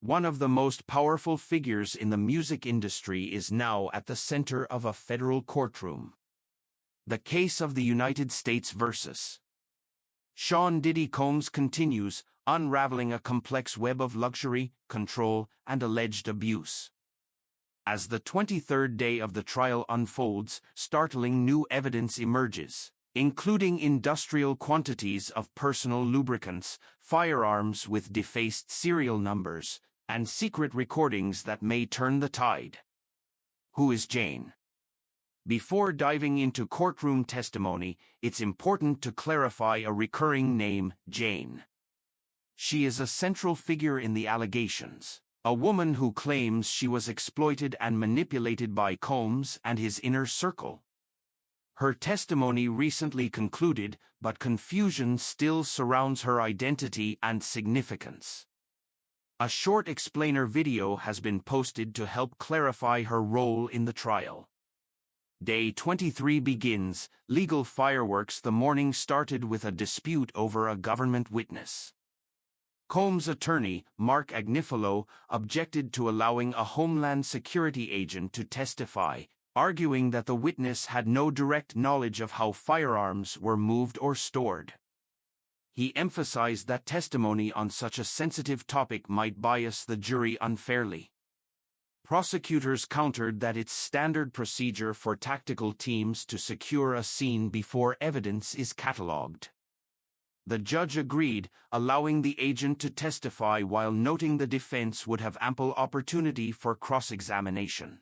One of the most powerful figures in the music industry is now at the center of a federal courtroom. The case of the United States versus Sean Diddy Combs continues, unraveling a complex web of luxury, control, and alleged abuse. As the 23rd day of the trial unfolds, startling new evidence emerges, including industrial quantities of personal lubricants, firearms with defaced serial numbers, and secret recordings that may turn the tide. Who is Jane? Before diving into courtroom testimony, it's important to clarify a recurring name, Jane. She is a central figure in the allegations, a woman who claims she was exploited and manipulated by Combs and his inner circle. Her testimony recently concluded, but confusion still surrounds her identity and significance. A short explainer video has been posted to help clarify her role in the trial. Day 23 begins, legal fireworks. The morning started with a dispute over a government witness. Combs' attorney, Mark Agnifilo, objected to allowing a Homeland Security agent to testify, arguing that the witness had no direct knowledge of how firearms were moved or stored. He emphasized that testimony on such a sensitive topic might bias the jury unfairly. Prosecutors countered that it's standard procedure for tactical teams to secure a scene before evidence is catalogued. The judge agreed, allowing the agent to testify while noting the defense would have ample opportunity for cross-examination.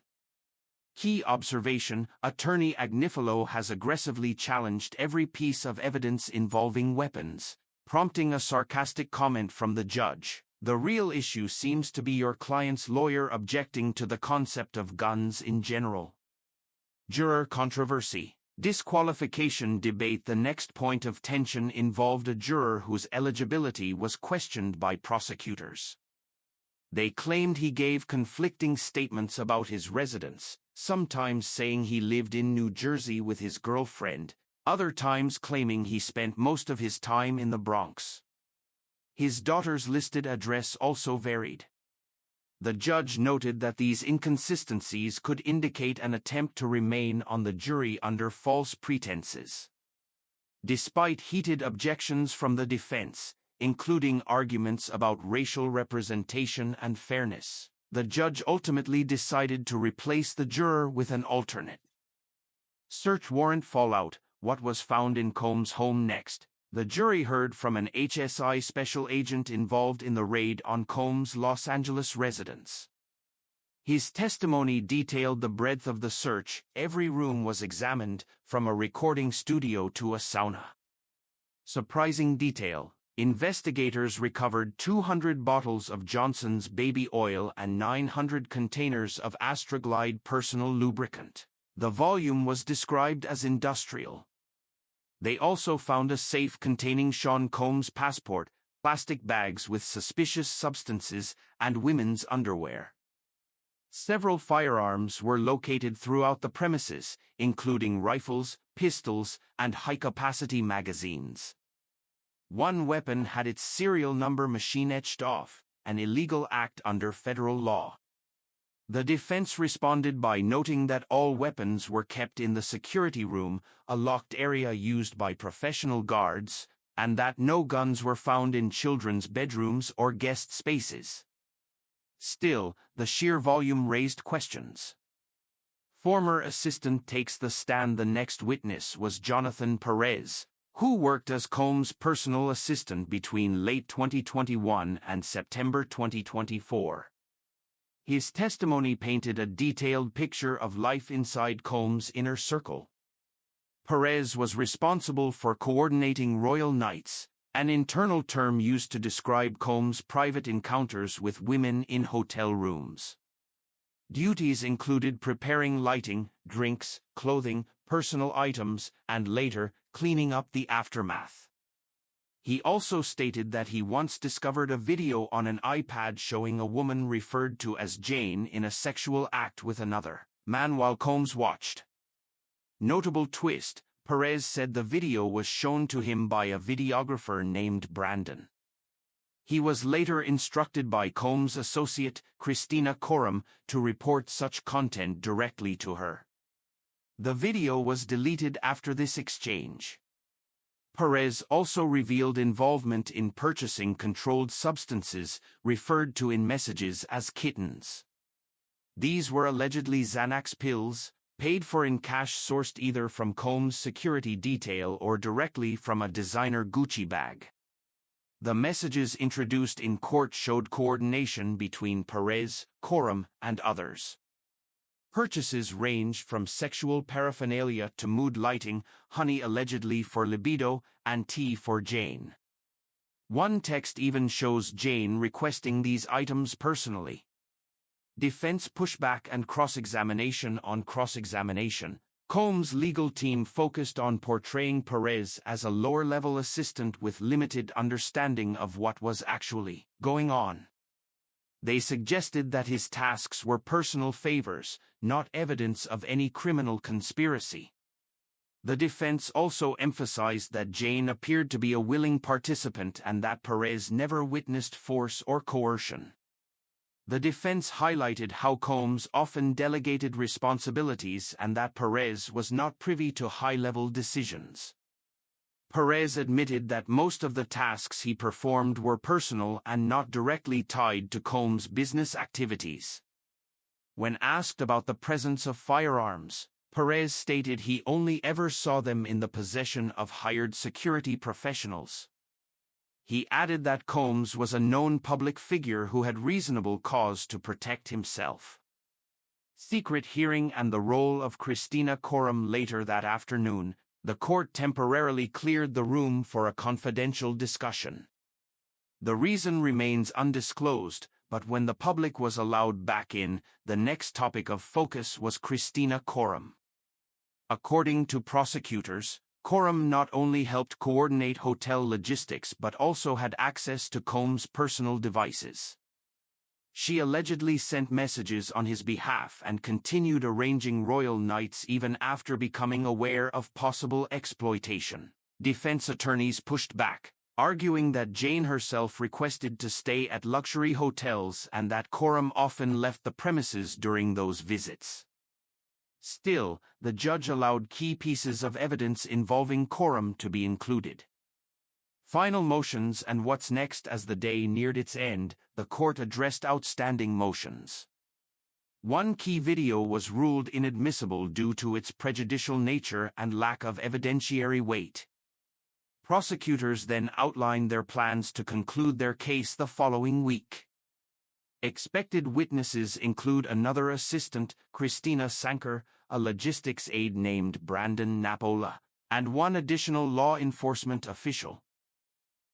Key observation: Attorney Agnifilo has aggressively challenged every piece of evidence involving weapons, prompting a sarcastic comment from the judge. The real issue seems to be your client's lawyer objecting to the concept of guns in general. Juror controversy. Disqualification debate. The next point of tension involved a juror whose eligibility was questioned by prosecutors. They claimed he gave conflicting statements about his residence, sometimes saying he lived in New Jersey with his girlfriend, other times claiming he spent most of his time in the Bronx. His daughter's listed address also varied. The judge noted that these inconsistencies could indicate an attempt to remain on the jury under false pretenses. Despite heated objections from the defense, including arguments about racial representation and fairness, the judge ultimately decided to replace the juror with an alternate. Search warrant fallout. What was found in Combs' home next? The jury heard from an HSI special agent involved in the raid on Combs' Los Angeles residence. His testimony detailed the breadth of the search. Every room was examined, from a recording studio to a sauna. Surprising detail: investigators recovered 200 bottles of Johnson's baby oil and 900 containers of Astroglide personal lubricant. The volume was described as industrial. They also found a safe containing Sean Combs' passport, plastic bags with suspicious substances, and women's underwear. Several firearms were located throughout the premises, including rifles, pistols, and high-capacity magazines. One weapon had its serial number machine-etched off, an illegal act under federal law. The defense responded by noting that all weapons were kept in the security room, a locked area used by professional guards, and that no guns were found in children's bedrooms or guest spaces. Still, the sheer volume raised questions. Former assistant takes the stand. The next witness was Jonathan Perez, who worked as Combs' personal assistant between late 2021 and September 2024. His testimony painted a detailed picture of life inside Combs' inner circle. Perez was responsible for coordinating royal nights, an internal term used to describe Combs' private encounters with women in hotel rooms. Duties included preparing lighting, drinks, clothing, personal items, and later, cleaning up the aftermath. He also stated that he once discovered a video on an iPad showing a woman referred to as Jane in a sexual act with another man while Combs watched. Notable twist: Perez said the video was shown to him by a videographer named Brandon. He was later instructed by Combs' associate, Christina Coram, to report such content directly to her. The video was deleted after this exchange. Perez also revealed involvement in purchasing controlled substances, referred to in messages as kittens. These were allegedly Xanax pills, paid for in cash sourced either from Combs' security detail or directly from a designer Gucci bag. The messages introduced in court showed coordination between Perez, Coram, and others. Purchases ranged from sexual paraphernalia to mood lighting, honey allegedly for libido, and tea for Jane. One text even shows Jane requesting these items personally. Defense pushback and cross-examination. On cross-examination, Combs' legal team focused on portraying Perez as a lower-level assistant with limited understanding of what was actually going on. They suggested that his tasks were personal favors, not evidence of any criminal conspiracy. The defense also emphasized that Jane appeared to be a willing participant and that Perez never witnessed force or coercion. The defense highlighted how Combs often delegated responsibilities and that Perez was not privy to high-level decisions. Perez admitted that most of the tasks he performed were personal and not directly tied to Combs' business activities. When asked about the presence of firearms, Perez stated he only ever saw them in the possession of hired security professionals. He added that Combs was a known public figure who had reasonable cause to protect himself. Secret hearing and the role of Christina Coram. Later that afternoon, the court temporarily cleared the room for a confidential discussion. The reason remains undisclosed, but when the public was allowed back in, the next topic of focus was Christina Coram. According to prosecutors, Coram not only helped coordinate hotel logistics but also had access to Combs' personal devices. She allegedly sent messages on his behalf and continued arranging royal nights even after becoming aware of possible exploitation. Defense attorneys pushed back, arguing that Jane herself requested to stay at luxury hotels and that Coram often left the premises during those visits. Still, the judge allowed key pieces of evidence involving Coram to be included. Final motions and what's next. As the day neared its end, the court addressed outstanding motions. One key video was ruled inadmissible due to its prejudicial nature and lack of evidentiary weight. Prosecutors then outlined their plans to conclude their case the following week. Expected witnesses include another assistant, Christina Sanker, a logistics aide named Brandon Napola, and one additional law enforcement official.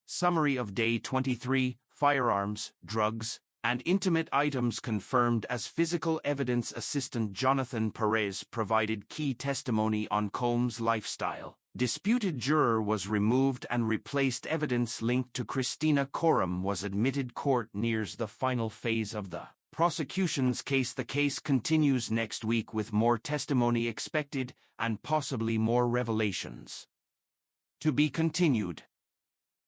Summary of Day 23, Firearms, Drugs, and Intimate Items confirmed as physical evidence. Assistant Jonathan Perez provided key testimony on Combs' lifestyle. Disputed juror was removed and replaced. Evidence linked to Christina Coram was admitted. Court nears the final phase of the prosecution's case. The case continues next week with more testimony expected and possibly more revelations. To be continued.